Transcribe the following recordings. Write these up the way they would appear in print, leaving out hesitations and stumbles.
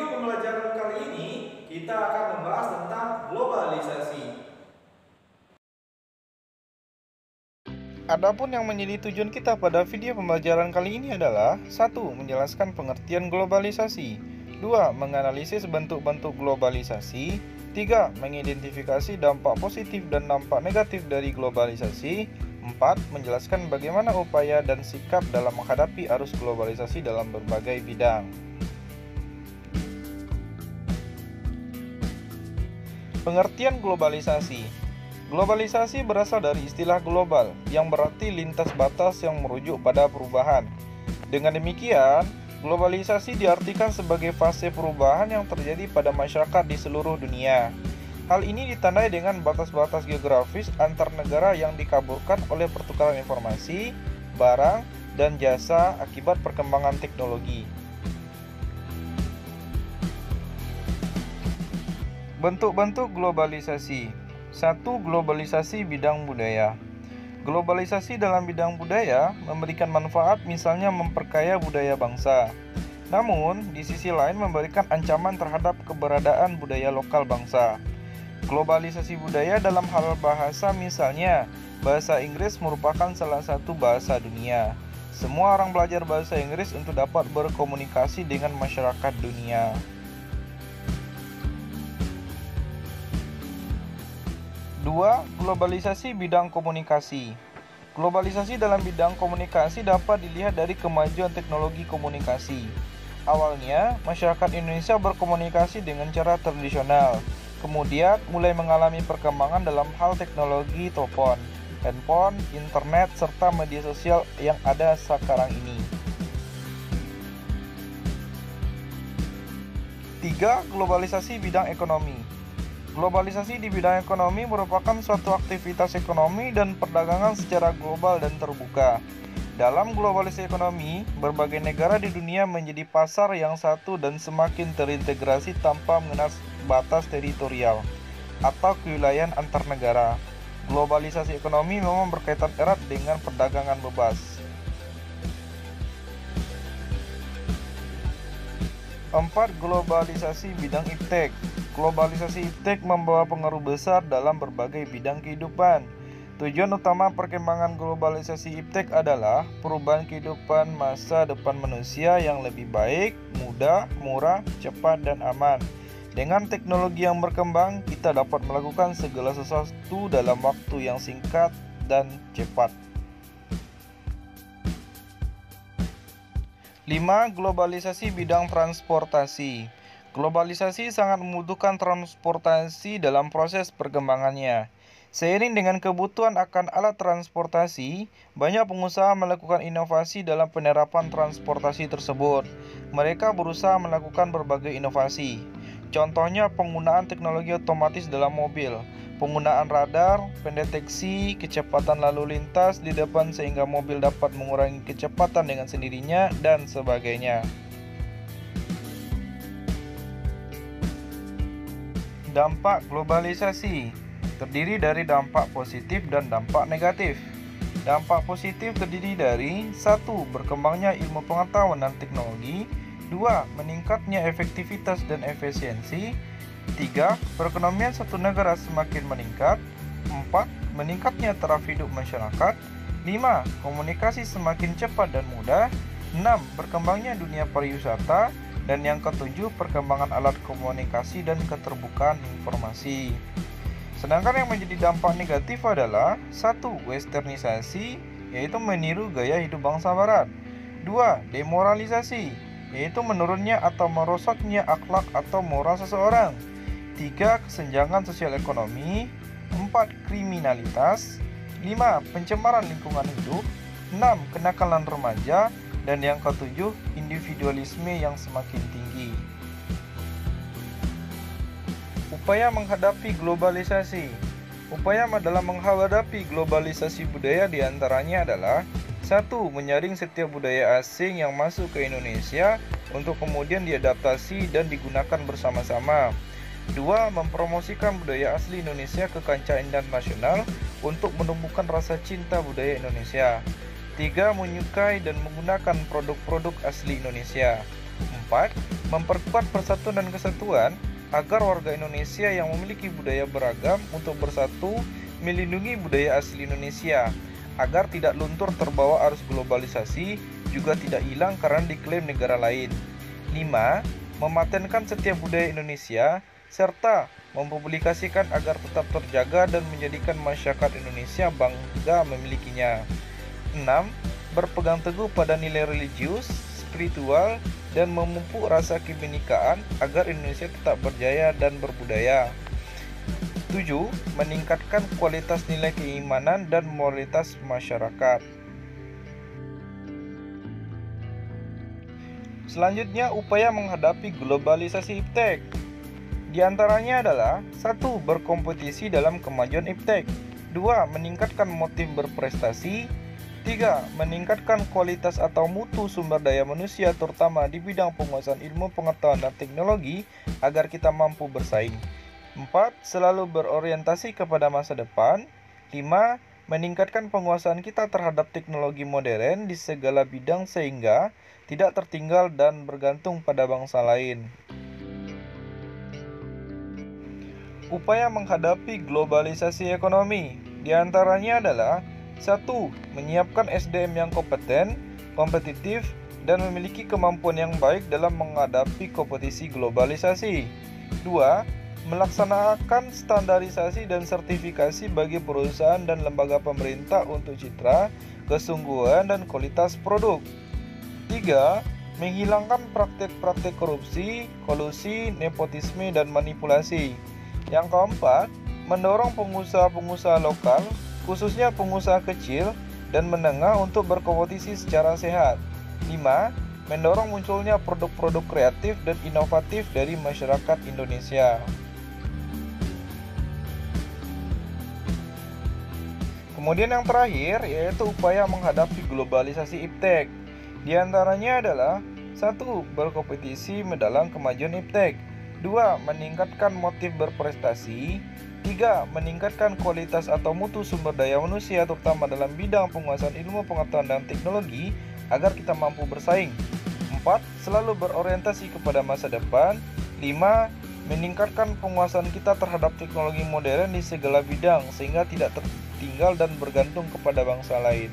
video pembelajaran kali ini, kita akan membahas tentang globalisasi. Adapun yang menjadi tujuan kita pada video pembelajaran kali ini adalah 1. Menjelaskan pengertian globalisasi, 2. Menganalisis bentuk-bentuk globalisasi, 3. Mengidentifikasi dampak positif dan dampak negatif dari globalisasi, 4. Menjelaskan bagaimana upaya dan sikap dalam menghadapi arus globalisasi dalam berbagai bidang. Pengertian globalisasi. Globalisasi berasal dari istilah global yang berarti lintas batas yang merujuk pada perubahan. Dengan demikian, globalisasi diartikan sebagai fase perubahan yang terjadi pada masyarakat di seluruh dunia. Hal ini ditandai dengan batas-batas geografis antar negara yang dikaburkan oleh pertukaran informasi, barang, dan jasa akibat perkembangan teknologi. Bentuk-bentuk globalisasi. 1. Globalisasi bidang budaya. Globalisasi dalam bidang budaya memberikan manfaat, misalnya memperkaya budaya bangsa. Namun, di sisi lain memberikan ancaman terhadap keberadaan budaya lokal bangsa. Globalisasi budaya dalam hal bahasa, misalnya bahasa Inggris merupakan salah satu bahasa dunia. Semua orang belajar bahasa Inggris untuk dapat berkomunikasi dengan masyarakat dunia. 2. Globalisasi bidang komunikasi. Globalisasi dalam bidang komunikasi dapat dilihat dari kemajuan teknologi komunikasi. Awalnya, masyarakat Indonesia berkomunikasi dengan cara tradisional. Kemudian, mulai mengalami perkembangan dalam hal teknologi telepon, handphone, internet, serta media sosial yang ada sekarang ini. 3. Globalisasi bidang ekonomi. Globalisasi di bidang ekonomi merupakan suatu aktivitas ekonomi dan perdagangan secara global dan terbuka. Dalam globalisasi ekonomi, berbagai negara di dunia menjadi pasar yang satu dan semakin terintegrasi tanpa mengenal batas teritorial atau kewilayahan antar negara. Globalisasi ekonomi memang berkaitan erat dengan perdagangan bebas. 4. Globalisasi bidang iptek. Globalisasi iptek membawa pengaruh besar dalam berbagai bidang kehidupan. Tujuan utama perkembangan globalisasi iptek adalah perubahan kehidupan masa depan manusia yang lebih baik, mudah, murah, cepat, dan aman. Dengan teknologi yang berkembang, kita dapat melakukan segala sesuatu dalam waktu yang singkat dan cepat. 5. Globalisasi bidang transportasi. Globalisasi sangat membutuhkan transportasi dalam proses perkembangannya. Seiring dengan kebutuhan akan alat transportasi, banyak pengusaha melakukan inovasi dalam penerapan transportasi tersebut. Mereka berusaha melakukan berbagai inovasi. Contohnya penggunaan teknologi otomatis dalam mobil, penggunaan radar, pendeteksi kecepatan lalu lintas di depan sehingga mobil dapat mengurangi kecepatan dengan sendirinya, dan sebagainya. Dampak globalisasi terdiri dari dampak positif dan dampak negatif. Dampak positif terdiri dari 1. Berkembangnya ilmu pengetahuan dan teknologi, 2. Meningkatnya efektivitas dan efisiensi, 3. Perekonomian satu negara semakin meningkat, 4. Meningkatnya taraf hidup masyarakat, 5. Komunikasi semakin cepat dan mudah, 6. Berkembangnya dunia pariwisata, dan yang ketujuh, perkembangan alat komunikasi dan keterbukaan informasi. Sedangkan yang menjadi dampak negatif adalah 1. Westernisasi, yaitu meniru gaya hidup bangsa barat, 2. Demoralisasi, yaitu menurunnya atau merosotnya akhlak atau moral seseorang, 3. Kesenjangan sosial ekonomi, 4. Kriminalitas, 5. Pencemaran lingkungan hidup, 6. Kenakalan remaja, dan yang ketujuh, individualisme yang semakin tinggi. Upaya menghadapi globalisasi. Upaya dalam menghadapi globalisasi budaya diantaranya adalah 1. Menyaring setiap budaya asing yang masuk ke Indonesia untuk kemudian diadaptasi dan digunakan bersama-sama. 2. Mempromosikan budaya asli Indonesia ke kancah internasional untuk menumbuhkan rasa cinta budaya Indonesia. 3. Menyukai dan menggunakan produk-produk asli Indonesia. 4. Memperkuat persatuan dan kesatuan agar warga Indonesia yang memiliki budaya beragam untuk bersatu melindungi budaya asli Indonesia agar tidak luntur terbawa arus globalisasi, juga tidak hilang karena diklaim negara lain. 5. Mematenkan setiap budaya Indonesia serta mempublikasikan agar tetap terjaga dan menjadikan masyarakat Indonesia bangga memilikinya. 6. Berpegang teguh pada nilai religius, spiritual, dan memupuk rasa kebinekaan agar Indonesia tetap berjaya dan berbudaya. 7. Meningkatkan kualitas nilai keimanan dan moralitas masyarakat. Selanjutnya, upaya menghadapi globalisasi iptek. Di antaranya adalah 1. Berkompetisi dalam kemajuan iptek. 2. Meningkatkan motif berprestasi. 3. Meningkatkan kualitas atau mutu sumber daya manusia terutama di bidang penguasaan ilmu pengetahuan dan teknologi agar kita mampu bersaing. 4. Selalu berorientasi kepada masa depan. 5. Meningkatkan penguasaan kita terhadap teknologi modern di segala bidang sehingga tidak tertinggal dan bergantung pada bangsa lain. Upaya menghadapi globalisasi ekonomi di antaranya adalah 1. Menyiapkan SDM yang kompeten, kompetitif, dan memiliki kemampuan yang baik dalam menghadapi kompetisi globalisasi. 2. Melaksanakan standarisasi dan sertifikasi bagi perusahaan dan lembaga pemerintah untuk citra, kesungguhan, dan kualitas produk. 3. Menghilangkan praktek-praktek korupsi, kolusi, nepotisme, dan manipulasi. Yang keempat, mendorong pengusaha-pengusaha lokal, khususnya pengusaha kecil dan menengah untuk berkompetisi secara sehat. 5. Mendorong munculnya produk-produk kreatif dan inovatif dari masyarakat Indonesia. Kemudian yang terakhir yaitu upaya menghadapi globalisasi iptek. Di antaranya adalah 1. Berkompetisi dalam kemajuan iptek. 2. Meningkatkan motif berprestasi. 3. Meningkatkan kualitas atau mutu sumber daya manusia terutama dalam bidang penguasaan ilmu pengetahuan dan teknologi agar kita mampu bersaing. 4. Selalu berorientasi kepada masa depan. 5. Meningkatkan penguasaan kita terhadap teknologi modern di segala bidang sehingga tidak tertinggal dan bergantung kepada bangsa lain.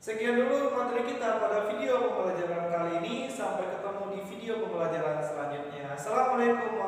Sekian dulu materi kita pada video pembelajaran kali ini. Sampai ketemu di video pembelajaran selanjutnya. Assalamualaikum